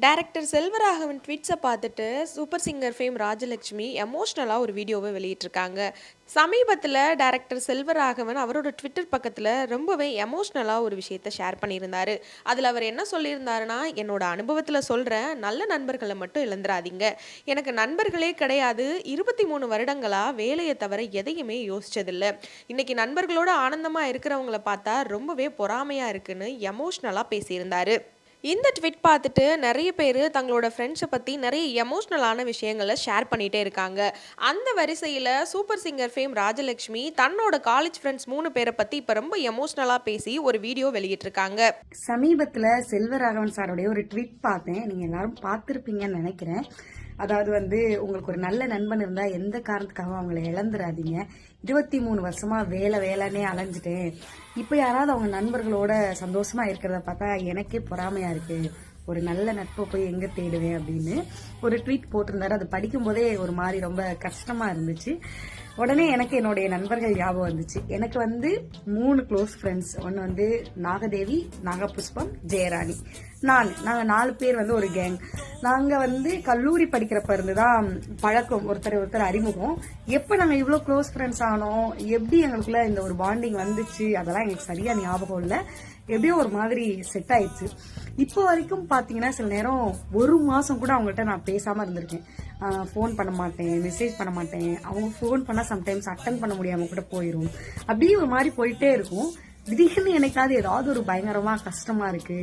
Director Selvaraghavan ட்வீட்ஸை பார்த்துட்டு super singer fame Rajalakshmi எமோஷ்னலாக ஒரு வீடியோவை வெளியிட்டிருக்காங்க. சமீபத்தில் டைரக்டர் செல்வராகவன் அவரோட ட்விட்டர் பக்கத்தில் ரொம்பவே எமோஷ்னலாக ஒரு விஷயத்தை ஷேர் பண்ணியிருந்தார். அதில் அவர் என்ன சொல்லியிருந்தாருன்னா, என்னோட அனுபவத்தில் சொல்கிறேன், நல்ல நண்பர்களை மட்டும் இழந்துடாதீங்க. எனக்கு நண்பர்களே கிடையாது. 23 வருடங்களாக வேலையை தவிர எதையுமே யோசிச்சதில்லை. இன்னைக்கு நண்பர்களோட ஆனந்தமாக இருக்கிறவங்கள பார்த்தா ரொம்பவே பொறாமையாக இருக்குன்னு எமோஷ்னலாக பேசியிருந்தாரு. இந்த ட்வீட் பார்த்துட்டு நிறைய பேர் தங்களோட ஃப்ரெண்ட்ஸை பற்றி நிறைய எமோஷ்னலான விஷயங்களை ஷேர் பண்ணிகிட்டே இருக்காங்க. அந்த வரிசையில் சூப்பர் சிங்கர் ஃபேம் ராஜலட்சுமி தன்னோட காலேஜ் ஃப்ரெண்ட்ஸ் 3 பேரை பற்றி இப்போ ரொம்ப எமோஷ்னலாக பேசி ஒரு வீடியோ வெளியிட்டிருக்காங்க. சமீபத்தில் செல்வராகவன் சாரோடைய ஒரு ட்வீட் பார்த்தேன். நீங்கள் எல்லாரும் பார்த்துருப்பீங்கன்னு நினைக்கிறேன். அதாவது உங்களுக்கு ஒரு நல்ல நண்பன் இருந்தால் எந்த காரணத்துக்காகவும் அவங்கள இழந்துடாதீங்க. 23 வருஷமா வேலைன்னே அலைஞ்சிட்டேன். இப்போ யாராவது அவங்க நண்பர்களோட சந்தோஷமா இருக்கிறத பார்த்தா எனக்கே பொறாமையா இருக்கு. ஒரு நல்ல நட்பை போய் எங்க தேடுவேன் அப்படின்னு ஒரு ட்வீட் போட்டிருந்தாரு. அதை படிக்கும் போதே ஒரு மாதிரி ரொம்ப கஷ்டமா இருந்துச்சு. உடனே எனக்கு என்னுடைய நண்பர்கள் ஞாபகம் வந்துச்சு. எனக்கு 3 க்ளோஸ் ஃப்ரெண்ட்ஸ். ஒன்று நாகதேவி, நாகபுஷ்பம், ஜெயராணி, நாங்க 4 பேர் ஒரு கேங். நாங்க கல்லூரி படிக்கிறப்ப இருந்துதான் பழக்கம், ஒருத்தர் அறிமுகம். எப்ப நாங்க இவ்வளவு க்ளோஸ் ஃப்ரெண்ட்ஸ் ஆனோம், எப்படி எங்களுக்குள்ள இந்த ஒரு பாண்டிங் வந்துச்சு, அதெல்லாம் எங்களுக்கு சரியா ஞாபகம் இல்லை. எப்படியோ ஒரு மாதிரி செட் ஆயிடுச்சு. இப்போ வரைக்கும் பாத்தீங்கன்னா சில நேரம் 1 மாசம் கூட அவங்கள்ட்ட நான் பேசாம இருந்திருக்கேன். ஃபோன் பண்ண மாட்டேன், மெசேஜ் பண்ண மாட்டேன். அவங்க ஃபோன் பண்ணா சம்டைம்ஸ் அட்டன் பண்ண முடியாம கூட போயிடும். அப்படியே ஒரு மாதிரி போயிட்டே இருக்கும். திடீர்னு எனக்காவது ஏதாவது ஒரு பயங்கரமா கஷ்டமா இருக்கு,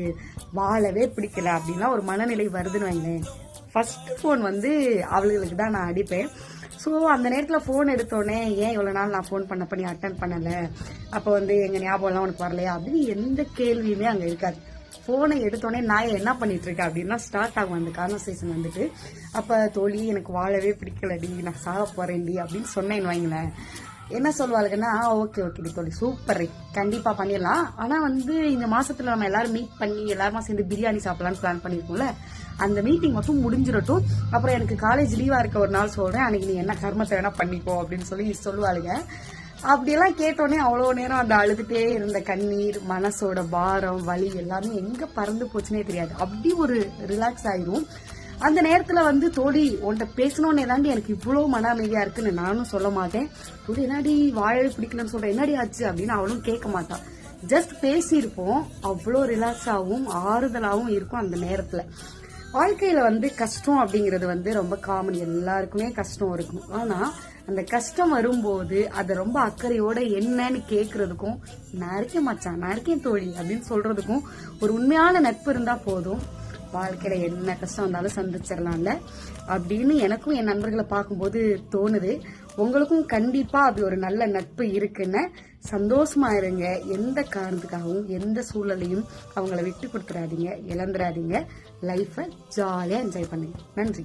வாழவே பிடிக்கல அப்படின்னா ஒரு மனநிலை வருதுன்னு வைங்களேன், ஃபர்ஸ்ட் ஃபோன் அவளுகளுக்கு தான் நான் அடிப்பேன். ஸோ அந்த நேரத்தில் ஃபோன் எடுத்தோடனே, ஏன் இவ்வளோ நாள் நான் ஃபோன் பண்ணப்ப நீ அட்டன் பண்ணலை, அப்போ எங்கள் ஞாபகம்லாம் உனக்கு வரலையா அப்படின்னு எந்த கேள்வியுமே அங்கே இருக்காது. ஃபோனை எடுத்தோடனே நான் என்ன பண்ணிட்டு இருக்கேன் அப்படின்னா ஸ்டார்ட் ஆகும் அந்த கான்வர்சேஷன். அப்போ தோழி எனக்கு வாழவே பிடிக்கலடி, நான் சாக போறேன்டி அப்படின்னு சொன்னேன்னு வைங்களேன், என்ன சொல்லுவாளுங்கன்னா, ஓகே தோழி சூப்பர், கண்டிப்பா பண்ணிடலாம். ஆனா இந்த மாசத்துல நம்ம எல்லாரும் மீட் பண்ணி எல்லாருமா சேர்ந்து பிரியாணி சாப்பிடலாம்னு பிளான் பண்ணிருக்கோம்ல, அந்த மீட்டிங் மட்டும் முடிஞ்சிடட்டும். அப்புறம் எனக்கு காலேஜ் லீவா இருக்க ஒரு நாள் சொல்றேன், அன்னைக்கு நீ என்ன கர்மத்தை வேணா பண்ணிக்கோ அப்படின்னு சொல்லுவாளுங்க. அப்படியெல்லாம் கேட்டோடனே அவ்வளோ நேரம் அந்த அழுதுட்டே இருந்த கண்ணீர், மனசோட பாரம், வலி எல்லாமே எங்க பறந்து போச்சுன்னே தெரியாது. அப்படி ஒரு ரிலாக்ஸ் ஆயிரும். அந்த நேரத்துல தோழி உன்கிட்ட பேசணும்னு ஏதாண்டி எனக்கு இவ்வளவு மன அமைதியா இருக்குன்னு நானும் சொல்ல மாட்டேன். தோழி என்னாடி வாழவே பிடிக்கலன்னு சொல்றேன், என்னடி ஆச்சு அப்படின்னு அவளும் கேட்க மாட்டான். ஜஸ்ட் பேசியிருப்போம். அவ்வளோ ரிலாக்ஸாகவும் ஆறுதலாகவும் இருக்கும் அந்த நேரத்துல. வாழ்க்கையில கஷ்டம் அப்படிங்கிறது ரொம்ப காமன், எல்லாருக்குமே கஷ்டம் இருக்கும். ஆனா அந்த கஷ்டம் வரும்போது அதை ரொம்ப அக்கறையோட என்னன்னு கேக்குறதுக்கும், நான் இருக்கேன் மச்சான், நான் இருக்கேன் தோழி அப்படின்னு சொல்றதுக்கும் ஒரு உண்மையான நட்பு இருந்தா போதும். வாழ்க்கையில என்ன கஷ்டம் வந்தாலும் சந்திச்சிடலாம்ல அப்படின்னு எனக்கும் என் நண்பர்களை பார்க்கும்போது தோணுது. உங்களுக்கும் கண்டிப்பா அப்படி ஒரு நல்ல நட்பு இருக்குன்னு சந்தோஷமா இருங்க. எந்த காரணத்துக்காகவும் எந்த சூழலையும் அவங்கள விட்டு கொடுத்துடாதீங்க, இழந்துடாதீங்க. லைஃபை ஜாலியா என்ஜாய் பண்ணுங்க. நன்றி.